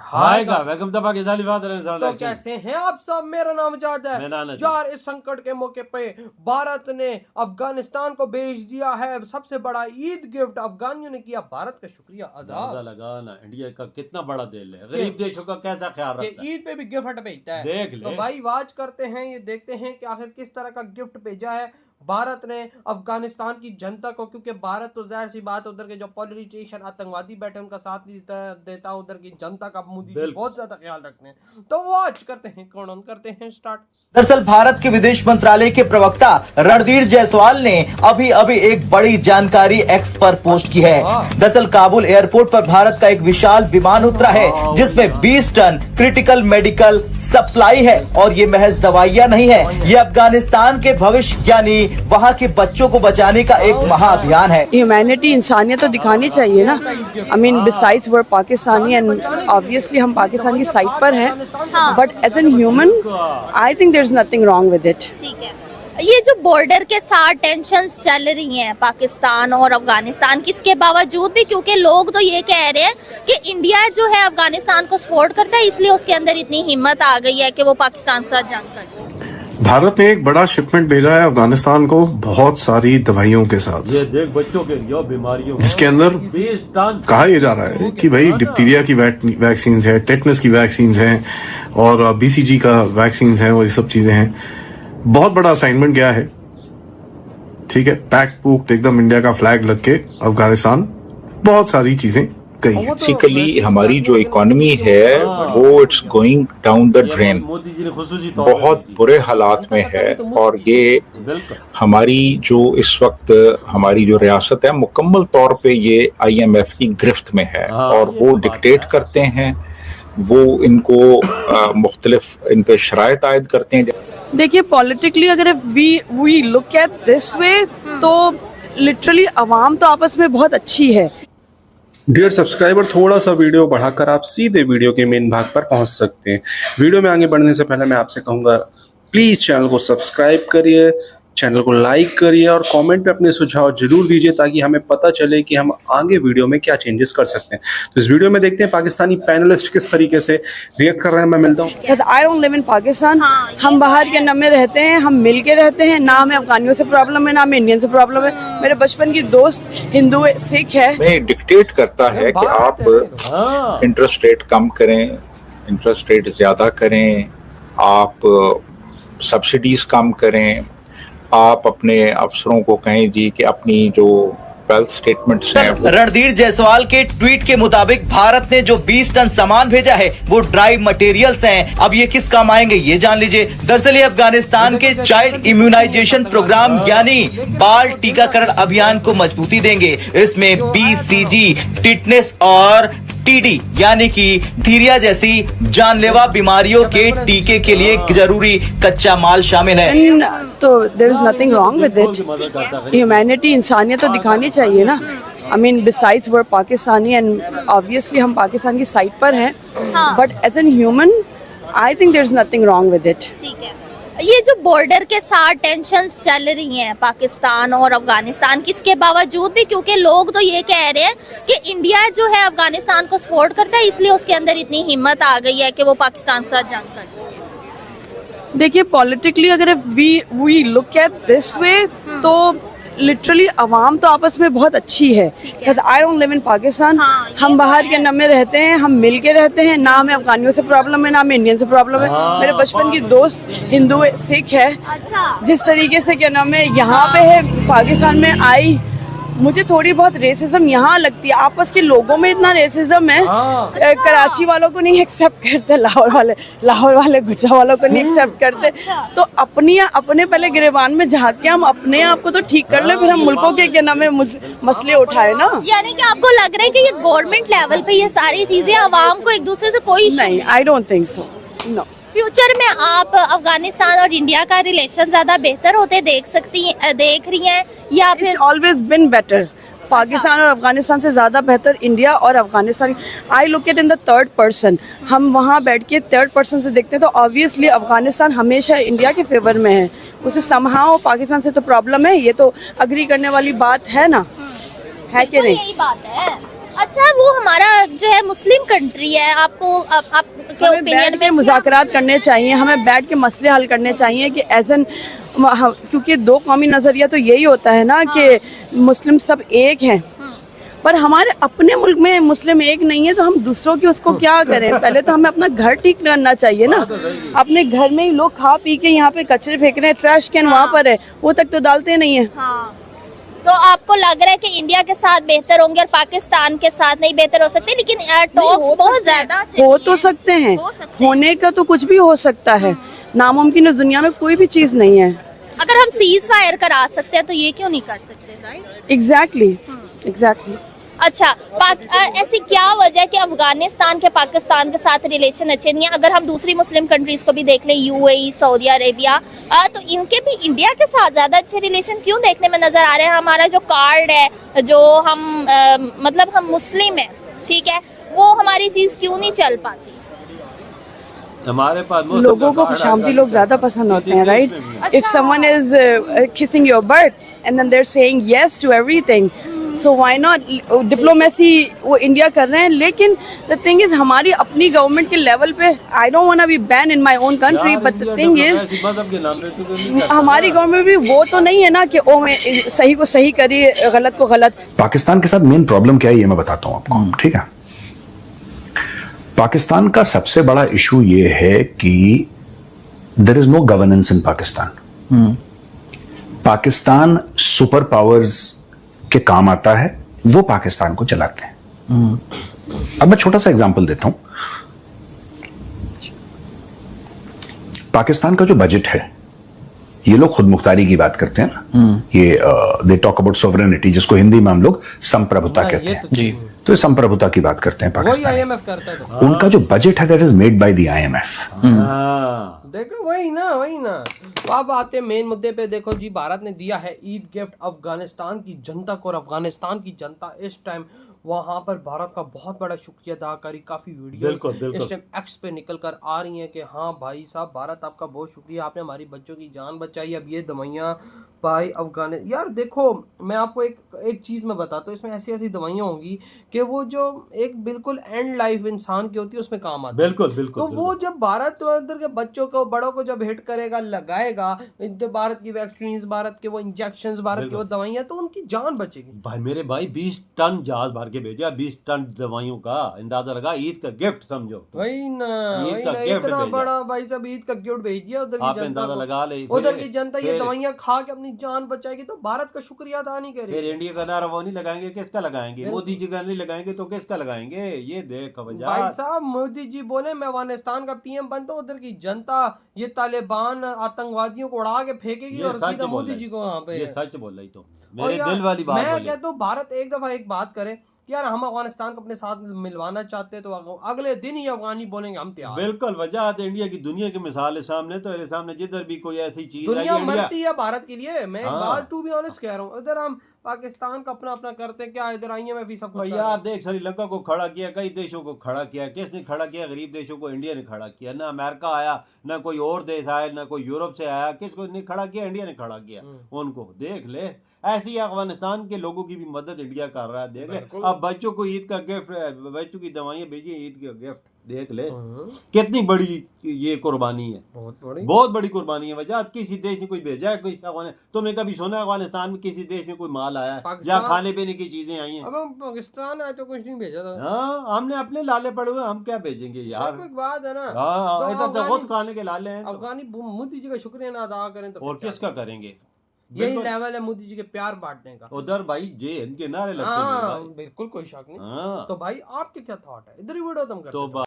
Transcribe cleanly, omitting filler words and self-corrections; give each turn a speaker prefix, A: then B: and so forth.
A: हाय का welcome to Pakistani father.
B: तो कैसे हैं आप सब? मेरा नाम जाद है यार। इस संकट के मौके पे भारत ने अफगानिस्तान को भेज दिया है सबसे बड़ा ईद गिफ्ट। अफगानियों ने किया भारत का शुक्रिया अदा।
A: लगाना इंडिया का कितना बड़ा दिल है, गरीब देशों का कैसा ख्याल रखता है।
B: ईद पे भी गिफ्ट भेजता है,
A: देख ले।
B: तो भाई वाच करते हैं, ये देखते हैं कि आखिर किस तरह का गिफ्ट भेजा है भारत ने अफगानिस्तान की जनता को। क्योंकि भारत तो जाहिर सी बात उधर के जो पॉलिटिशियन आतंकवादी बैठे उनका साथ नहीं देता उधर की जनता का मोदी जी बहुत ज्यादा ख्याल रखते हैं। तो वो आज करते हैं कौन करते हैं स्टार्ट।
C: दरअसल भारत के विदेश मंत्रालय के प्रवक्ता रणधीर जायसवाल ने अभी एक बड़ी जानकारी एक्स पर पोस्ट की है। दरअसल काबुल एयरपोर्ट पर भारत का एक विशाल विमान उतरा है जिसमें 20 टन क्रिटिकल मेडिकल सप्लाई है। और ये महज दवाइयां नहीं है, ये अफगानिस्तान के भविष्य यानी वहाँ के बच्चों को बचाने का एक महाअभियान है।
D: ह्यूमैनिटी, इंसानियत तो दिखानी चाहिए ना। I mean besides word Pakistani and obviously हम पाकिस्तान की साइड पर हैं, but as an human I think there is nothing wrong with it.
E: ठीक है, ये जो बॉर्डर के साथ टेंशन्स चल रही हैं पाकिस्तान और अफगानिस्तान की, इसके बावजूद भी क्योंकि लोग तो ये कह रहे हैं कि इंडिया जो है अफगानिस्तान को सपोर्ट करता है, इसलिए उसके अंदर इतनी हिम्मत आ गई है कि वो पाकिस्तान के साथ जंग करे।
F: भारत ने एक बड़ा शिपमेंट भेजा है अफगानिस्तान को बहुत सारी दवाइयों के साथ।
A: ये देख बच्चों के लिए बीमारियों
F: जिसके अंदर
A: 20 टन
F: कहा यह जा रहा है कि भाई डिप्थीरिया की वैक्सीन है, टेटनस की वैक्सीन है और बीसीजी का वैक्सीन है और ये सब चीजें हैं। बहुत बड़ा असाइनमेंट गया है, ठीक है। पैक पुक्ड एकदम इंडिया का फ्लैग लग के अफगानिस्तान बहुत सारी चीजें गई है।
G: बेसिकली हमारी जो इकोनॉमी है वो it's going down the drain,
A: Modi ji ने खुसूसी तौर
G: बहुत बुरे हालात में है। और ये हमारी जो इस वक्त हमारी जो रियासत है मुकम्मल तौर पे ये IMF की गिरफ्त में है और वो डिक्टेट करते हैं, वो इनको मुख्तलिफ इन पे शराइत आयद करते हैं।
D: देखिए पॉलिटिकली अगर we look at this way तो लिटरली अवाम तो आपस में बहुत अच्छी है।
H: डियर सब्सक्राइबर, थोड़ा सा वीडियो बढ़ाकर आप सीधे वीडियो के मेन भाग पर पहुंच सकते हैं। वीडियो में आगे बढ़ने से पहले मैं आपसे कहूंगा प्लीज चैनल को सब्सक्राइब करिए, चैनल को लाइक करिए और कमेंट पे अपने सुझाव जरूर दीजिए ताकि हमें पता चले कि हम आगे वीडियो में क्या चेंजेस कर सकते हैं। तो इस वीडियो में देखते हैं पाकिस्तानी पैनलिस्ट किस तरीके से रिएक्ट कर रहे हैं। मैं मिलता हूँ।
D: आई डोंट लिव इन पाकिस्तान, हम बाहर के नम में रहते हैं, हम मिल के रहते हैं, ना हमें अफगानियों से प्रॉब्लम है ना हमें इंडियन से प्रॉब्लम है। मेरे बचपन की दोस्त हिंदू है, सिख है।
G: में डिक्टेट करता है कि आप इंटरेस्ट रेट कम करें, इंटरेस्ट रेट ज्यादा करें, आप सब्सिडीज कम करें, आप अपने अफसरों को कहें जी कि अपनी जो वेल्थ स्टेटमेंट्स हैं।
C: रणधीर जायसवाल के ट्वीट के मुताबिक भारत ने जो 20 टन सामान भेजा है वो ड्राई मटेरियल्स हैं। अब ये किस काम आएंगे ये जान लीजिए। दरअसल ये अफगानिस्तान के चाइल्ड इम्यूनाइजेशन प्रोग्राम यानी बाल टीकाकरण अभियान को मजबूती देंगे। इसमें BCG, टिटनेस और TD यानी कि थीरिया जैसी जानलेवा बीमारियों के टीके के लिए जरूरी कच्चा माल शामिल है।
D: तो there is nothing wrong with it. Humanity, इंसानियत तो दिखानी चाहिए ना। I mean besides word Pakistani and obviously हम पाकिस्तान की साइड पर हैं, but as an human I think there is nothing wrong with it.
E: ठीक है, ये जो बॉर्डर के साथ टेंशन्स चल रही हैं पाकिस्तान और अफगानिस्तान की, इसके बावजूद भी क्योंकि लोग तो ये कह रहे हैं कि इंडिया जो है अफगानिस्तान को सपोर्ट करता है, इसलिए उसके अंदर इतनी हिम्मत आ गई है कि वो पाकिस्तान के साथ जंग करे।
D: देखिए पॉलिटिकली अगर we look at this way तो लिटरली अवाम तो आपस में बहुत अच्छी है। I don't live in Pakistan, हम बाहर के नम में रहते हैं, हम मिल के रहते हैं, ना हमें अफगानियों से प्रॉब्लम है ना हमें इंडियन से प्रॉब्लम है। मेरे बचपन की दोस्त हिंदू है, सिख है। जिस तरीके से क्या नाम है यहाँ पे है पाकिस्तान में आई, मुझे थोड़ी बहुत रेसिज्म यहाँ लगती है। आपस के लोगों में इतना रेसिज्म है, कराची वालों को नहीं एक्सेप्ट करते, लाहौर वाले गुजरात वालों को नहीं एक्सेप्ट करते। तो अपने पहले गिरेबान में झाँक के हम अपने आप को तो ठीक कर ले, फिर हम मुल्कों के क्या नाम है मसले उठाए ना।
E: यानी कि आपको लग रहा है कि ये गवर्नमेंट लेवल पे ये सारी चीजें आवाम को एक दूसरे से कोई
D: नहीं, I don't think so, no.
E: Future में आप अफगानिस्तान और इंडिया का रिलेशन ज्यादा बेहतर होते देख रही हैं या फिर?
D: Always been better. पाकिस्तान और अफगानिस्तान से ज़्यादा बेहतर इंडिया और Afghanistan. I look at in the third person, हम वहाँ बैठ के थर्ड पर्सन से देखते हैं तो ऑब्वियसली अफगानिस्तान हमेशा इंडिया के फेवर में है। उसे समहाउ पाकिस्तान से तो प्रॉब्लम है, ये तो अग्री करने वाली बात है ना, है कि नहीं?
E: यही बात है। अच्छा, वो हमारा जो है मुस्लिम कंट्री है, आपको आपके
D: हमें
E: ओपिनियन
D: बैठ
E: में
D: के मुज़ाकरात करने चाहिए, हमें बैठ के मसले हल करने चाहिए कि एज एन, क्योंकि दो कौमी नज़रिया तो यही होता है ना कि मुस्लिम सब एक हैं, पर हमारे अपने मुल्क में मुस्लिम एक नहीं है तो हम दूसरों की उसको क्या करें। पहले तो हमें अपना घर ठीक करना चाहिए ना। अपने घर में ही लोग खा पी के यहाँ पे कचरे फेंक रहे हैं, ट्रैश कैन वहाँ पर है, वो तक तो डालते नहीं है।
E: हाँ, तो आपको लग रहा है कि इंडिया के साथ बेहतर होंगे और पाकिस्तान के साथ नहीं बेहतर हो सकते, लेकिन टॉक्स बहुत ज्यादा
D: हो तो सकते हैं, होने का तो कुछ भी हो सकता है, नामुमकिन इस दुनिया में कोई भी चीज़ नहीं है।
E: अगर हम सीज फायर करा सकते हैं तो ये क्यों नहीं कर सकते, राइट?
D: एग्जैक्टली।
E: अच्छा, ऐसी क्या वजह है कि अफगानिस्तान के पाकिस्तान के साथ रिलेशन अच्छे नहीं है? अगर हम दूसरी मुस्लिम कंट्रीज को भी देख लें, यूएई, सऊदी अरेबिया, तो इनके भी इंडिया के साथ ज़्यादा अच्छे रिलेशन क्यों देखने में नज़र आ रहे हैं? हमारा जो कार्ड है, जो हम मतलब हम मुस्लिम हैं, ठीक है, वो हमारी चीज़ क्यों नहीं चल पाती?
A: हमारे पास
D: लोगों को खुशामदी लोग ज्यादा पसंद होते हैं, right? If someone is kissing your birth and then they are saying yes to everything, so why not? Diplomacy वो इंडिया कर रहे हैं, लेकिन द थिंग इज हमारी अपनी गवर्नमेंट के लेवल पे, I don't want to be ban in my own country, but the thing is हमारी गवर्नमेंट भी वो तो नहीं है ना कि ओ मैं सही को सही करी, गलत को गलत।
I: पाकिस्तान के साथ मेन प्रॉब्लम क्या है ये मैं बताता हूँ आपको, ठीक है? पाकिस्तान का सबसे बड़ा इशू ये है कि there is no governance in Pakistan. Pakistan super powers के काम आता है, वो पाकिस्तान को चलाते हैं। अब मैं छोटा सा एग्जांपल देता हूं। पाकिस्तान का जो बजट है, ये लोग खुद मुख्तारी की बात करते हैं ना, ये दे टॉक अबाउट सोवरेनिटी, जिसको हिंदी में हम लोग संप्रभुता कहते हैं जी। तो ये संप्रभुता की बात करते हैं पाकिस्तान।
B: IMF करता है तो।
I: उनका जो बजट है that is made by the IMF।
B: देखो वही ना। तो अब आते हैं मेन मुद्दे पे। देखो जी, भारत ने दिया है ईद गिफ्ट अफगानिस्तान की जनता को, और अफगानिस्तान की जनता इस टाइम वहाँ पर भारत का बहुत बड़ा शुक्रिया अदा करी। काफ़ी वीडियो इस टाइम एक्स पे निकल कर आ रही हैं कि हाँ भाई साहब, भारत आपका बहुत शुक्रिया, आपने हमारी बच्चों की जान बचाई। अब ये दवाइयाँ भाई यार देखो, मैं आपको एक चीज़ मैं बताता हूँ, इसमें ऐसी ऐसी दवाइयाँ होंगी कि वो जो एक बिल्कुल एंड लाइफ इंसान की होती है उसमें काम आती है। बिल्कुल। तो वो जब भारत अंदर के बच्चों को, बड़ों को जब हिट करेगा, लगाएगा, भारत की वैक्सीन, भारत के वो इंजेक्शन, भारत की वो दवाइयाँ, तो उनकी जान बचेगी।
A: भाई मेरे भाई 20 टन जहाज भर के भेजा, 20 टन दवाइयों का, अंदाजा लगा, ईद का गिफ्ट समझो।
B: वही ना, इतना बड़ा भाई साहब ईद का गिफ्ट भेज दिया उधर की जनता को।
A: लगा ले,
B: उधर की जनता ये दवाइयाँ खा के अपनी जान बचाएगी, तो भारत का शुक्रिया अदा नहीं करेगी।
A: फिर इंडिया का नारा वो नहीं लगाएंगे, किसका लगाएंगे? मोदी जी का नहीं लगाएंगे तो किसका लगाएंगे? ये देख
B: भाई साहब, मोदी जी बोले मैं अफगानिस्तान का PM बनता हूँ, उधर की जनता ये तालिबान आतंकवादियों को उड़ा के फेंकेगी, और सीधा मोदी जी को वहाँ पे।
A: ये सच बोल रही, तो मेरे दिल वाली बात।
B: मैं कहता हूँ भारत एक दफा एक बात करे कि यार हम अफगानिस्तान को अपने साथ मिलवाना चाहते हैं, तो अगले दिन ही अफगानी बोलेंगे हम तैयार। बिल्कुल, वजह इंडिया की दुनिया की मिसाल है सामने, तो मेरे सामने जिधर भी कोई ऐसी चीज दुनिया मरती है भारत के लिए। मैं एक बात टू बी ऑनेस्ट कह रहा हूँ, इधर हम पाकिस्तान का अपना करते हैं क्या, इधर IMF भी सब कुछ यार देख, श्रीलंका को खड़ा किया, कई देशों को खड़ा किया, किसने खड़ा किया? गरीब देशों को इंडिया ने खड़ा किया। ना अमेरिका आया, ना कोई और देश आया, ना कोई यूरोप से आया, किसको नहीं खड़ा किया? इंडिया ने खड़ा किया उनको। देख ले, ऐसी अफगानिस्तान के लोगों की भी मदद इंडिया कर रहा है। देख ले, अब बच्चों को ईद का गिफ्ट, बच्चों की दवाइयाँ भेजिए, ईद का गिफ्ट, देख ले कितनी बड़ी ये कुर्बानी है, बहुत बड़ी कुर्बानी है। वजह किसी देश ने कोई भेजा है? कोई तुमने कभी सुना अफगानिस्तान में किसी देश में कोई माल आया है या खाने पीने की चीजें आई हैं? अब हम पाकिस्तान आए तो कुछ नहीं भेजा था। हाँ, हमने अपने लाले पड़े हुए, हम क्या भेजेंगे यार? कोई बात है ना। हाँ, इधर तो खुद खाने के लाले हैं। अफगानी मोदी जी का शुक्रिया ना अदा करें तो और किसका करेंगे? यही लेवल है मोदी जी के प्यार बांटने का। उधर भाई जय हिंद के नारे लगते हैं। बिल्कुल, कोई शक नहीं। तो भाई आपके क्या थॉट है? इधर ही वीडियो तुम करते हो।